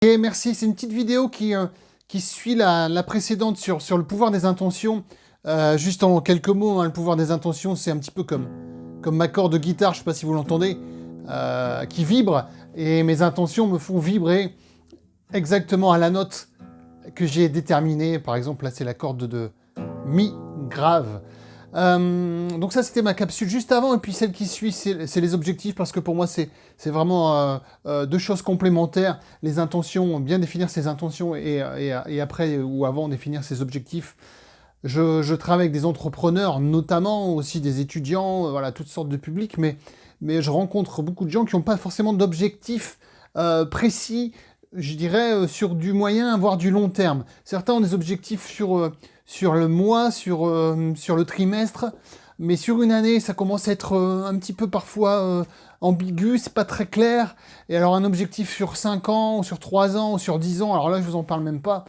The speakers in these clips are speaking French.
Et merci, c'est une petite vidéo qui suit la précédente sur le pouvoir des intentions. Juste en quelques mots, hein, le pouvoir des intentions, c'est un petit peu comme ma corde de guitare, je ne sais pas si vous l'entendez, qui vibre, et mes intentions me font vibrer exactement à la note que j'ai déterminée. Par exemple, là, c'est la corde de Mi grave. Donc ça, c'était ma capsule juste avant, et puis celle qui suit, c'est les objectifs, parce que pour moi, c'est vraiment deux choses complémentaires. Les intentions, bien définir ses intentions, et après ou avant définir ses objectifs. Je travaille avec des entrepreneurs, notamment aussi des étudiants, voilà, toutes sortes de publics, mais je rencontre beaucoup de gens qui n'ont pas forcément d'objectifs précis, je dirais, sur du moyen, voire du long terme. Certains ont des objectifs sur le mois, sur le trimestre, mais sur une année, ça commence à être un petit peu parfois ambigu, c'est pas très clair. Et alors un objectif sur 5 ans, ou sur 3 ans, ou sur 10 ans, alors là, je vous en parle même pas.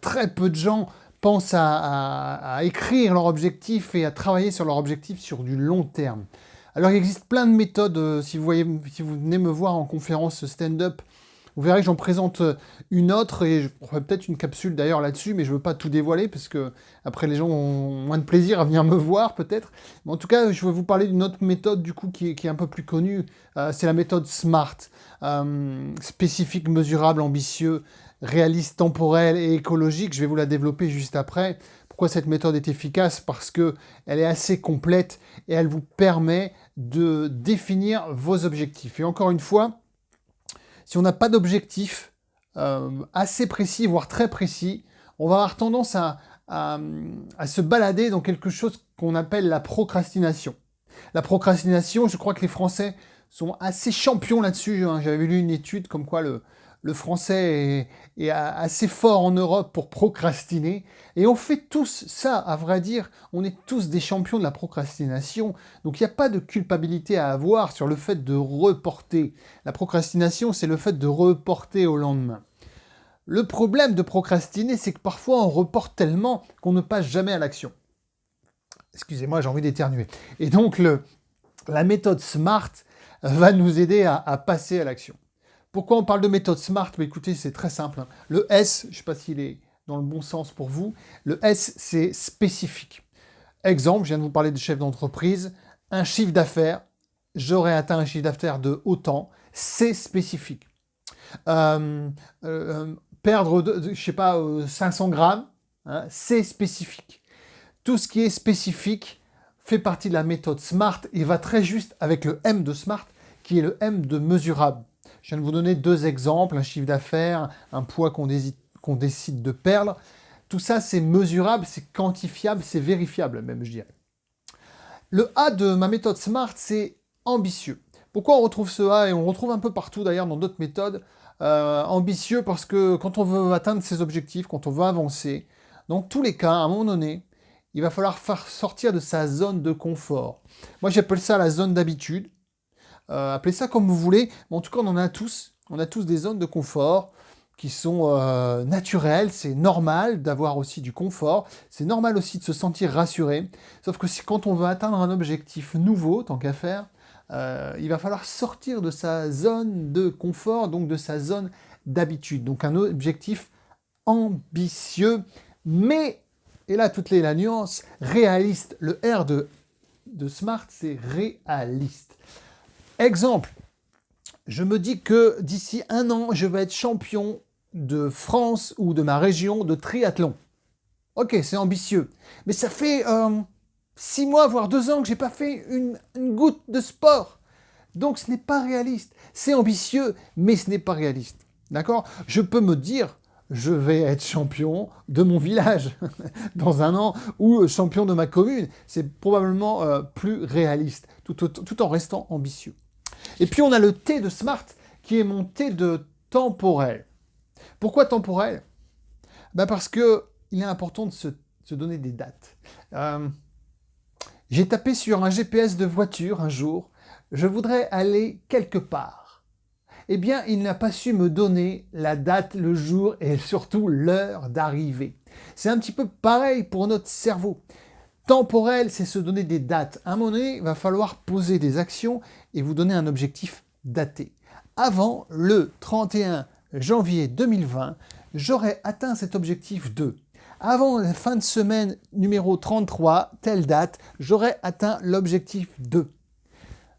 Très peu de gens pensent à écrire leur objectif et à travailler sur leur objectif sur du long terme. Alors il existe plein de méthodes, si vous venez me voir en conférence stand-up, vous verrez que j'en présente une autre, et je ferai peut-être une capsule d'ailleurs là-dessus, mais je ne veux pas tout dévoiler, parce que après les gens ont moins de plaisir à venir me voir peut-être. Mais en tout cas, je vais vous parler d'une autre méthode du coup qui est un peu plus connue, c'est la méthode SMART. Spécifique, mesurable, ambitieux, réaliste, temporel et écologique. Je vais vous la développer juste après. Pourquoi cette méthode est efficace? Parce qu'elle est assez complète et elle vous permet de définir vos objectifs. Et encore une fois, si on n'a pas d'objectif assez précis, voire très précis, on va avoir tendance à se balader dans quelque chose qu'on appelle la procrastination. La procrastination, je crois que les Français sont assez champions là-dessus, hein. J'avais lu une étude comme quoi le français est assez fort en Europe pour procrastiner. Et on fait tous ça, à vrai dire. On est tous des champions de la procrastination. Donc il n'y a pas de culpabilité à avoir sur le fait de reporter. La procrastination, c'est le fait de reporter au lendemain. Le problème de procrastiner, c'est que parfois on reporte tellement qu'on ne passe jamais à l'action. Excusez-moi, j'ai envie d'éternuer. Et donc la méthode SMART va nous aider à passer à l'action. Pourquoi on parle de méthode SMART? Mais écoutez, c'est très simple, hein. Le S, je ne sais pas s'il est dans le bon sens pour vous, le S, c'est spécifique. Exemple, je viens de vous parler de chef d'entreprise, un chiffre d'affaires, j'aurais atteint un chiffre d'affaires de autant, c'est spécifique. Perdre, je ne sais pas, 500 grammes, hein, c'est spécifique. Tout ce qui est spécifique fait partie de la méthode SMART et va très juste avec le M de SMART, qui est le M de mesurable. Je viens de vous donner deux exemples, un chiffre d'affaires, un poids qu'on décide de perdre. Tout ça, c'est mesurable, c'est quantifiable, c'est vérifiable même, je dirais. Le A de ma méthode SMART, c'est ambitieux. Pourquoi on retrouve ce A, et on retrouve un peu partout d'ailleurs dans d'autres méthodes, ambitieux parce que quand on veut atteindre ses objectifs, quand on veut avancer, dans tous les cas, à un moment donné, il va falloir faire sortir de sa zone de confort. Moi, j'appelle ça la zone d'habitude. Appelez ça comme vous voulez, mais en tout cas, on en a tous. On a tous des zones de confort qui sont naturelles. C'est normal d'avoir aussi du confort. C'est normal aussi de se sentir rassuré. Sauf que quand on veut atteindre un objectif nouveau, tant qu'à faire, il va falloir sortir de sa zone de confort, donc de sa zone d'habitude. Donc un objectif ambitieux, mais, et là toutes la nuance, réaliste. Le R de SMART, c'est réaliste. Exemple, je me dis que d'ici 1 an, je vais être champion de France ou de ma région de triathlon. Ok, c'est ambitieux. Mais ça fait 6 mois, voire 2 ans que j'ai pas fait une goutte de sport. Donc ce n'est pas réaliste. C'est ambitieux, mais ce n'est pas réaliste. D'accord? Je peux me dire, je vais être champion de mon village dans 1 an, ou champion de ma commune. C'est probablement plus réaliste, tout en restant ambitieux. Et puis on a le T de SMART, qui est mon T de temporel. Pourquoi temporel? Parce qu'il est important de se donner des dates. J'ai tapé sur un GPS de voiture un jour, je voudrais aller quelque part. Eh bien, il n'a pas su me donner la date, le jour et surtout l'heure d'arrivée. C'est un petit peu pareil pour notre cerveau. Temporel, c'est se donner des dates. À un moment donné, il va falloir poser des actions et vous donner un objectif daté. Avant le 31 janvier 2020, j'aurai atteint cet objectif de... Avant la fin de semaine numéro 33, telle date, j'aurai atteint l'objectif de...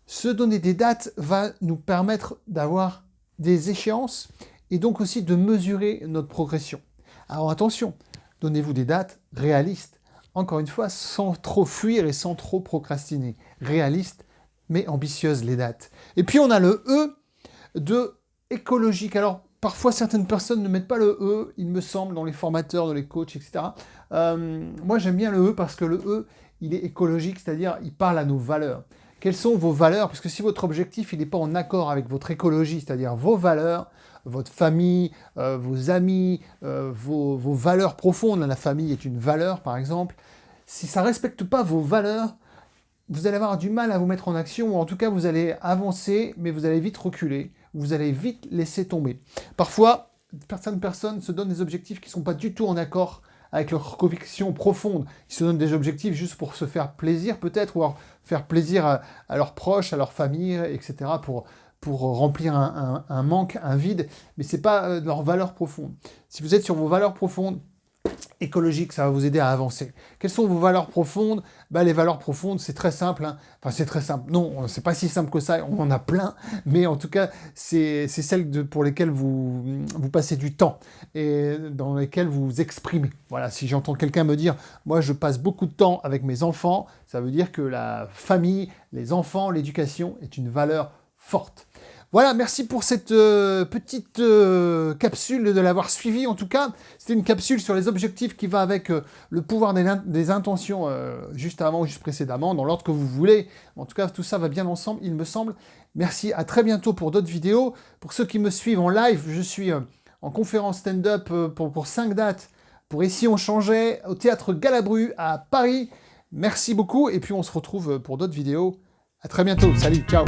Se donner des dates va nous permettre d'avoir des échéances et donc aussi de mesurer notre progression. Alors attention, donnez-vous des dates réalistes. Encore une fois, sans trop fuir et sans trop procrastiner. Réalistes, mais ambitieuses les dates. Et puis on a le E de écologique. Alors parfois certaines personnes ne mettent pas le E, il me semble, dans les formateurs, dans les coachs, etc. Moi j'aime bien le E parce que le E, il est écologique, c'est-à-dire il parle à nos valeurs. Quelles sont vos valeurs? Parce que si votre objectif n'est pas en accord avec votre écologie, c'est-à-dire vos valeurs, votre famille, vos amis, vos valeurs profondes, la famille est une valeur par exemple, si ça ne respecte pas vos valeurs, vous allez avoir du mal à vous mettre en action, ou en tout cas vous allez avancer, mais vous allez vite reculer, vous allez vite laisser tomber. Parfois, certaines personnes se donnent des objectifs qui ne sont pas du tout en accord avec leurs convictions profondes. Ils se donnent des objectifs juste pour se faire plaisir peut-être, ou alors faire plaisir à leurs proches, à leur famille, etc., pour remplir un manque, un vide, mais ce n'est pas leur valeur profonde. Si vous êtes sur vos valeurs profondes, écologiques, ça va vous aider à avancer. Quelles sont vos valeurs profondes? Les valeurs profondes, c'est très simple. Enfin, c'est très simple. Non, c'est pas si simple que ça. On en a plein. Mais en tout cas, c'est celles pour lesquelles vous passez du temps et dans lesquelles vous vous exprimez. Voilà, si j'entends quelqu'un me dire « Moi, je passe beaucoup de temps avec mes enfants », ça veut dire que la famille, les enfants, l'éducation est une valeur forte. Voilà, merci pour cette petite capsule, de l'avoir suivi. En tout cas, c'était une capsule sur les objectifs qui va avec le pouvoir des intentions juste avant ou juste précédemment, dans l'ordre que vous voulez. En tout cas, tout ça va bien ensemble, il me semble. Merci, à très bientôt pour d'autres vidéos. Pour ceux qui me suivent en live, je suis en conférence stand-up pour 5 dates. Pour Ici on changeait, au Théâtre Galabru à Paris. Merci beaucoup et puis on se retrouve pour d'autres vidéos. À très bientôt, salut, ciao.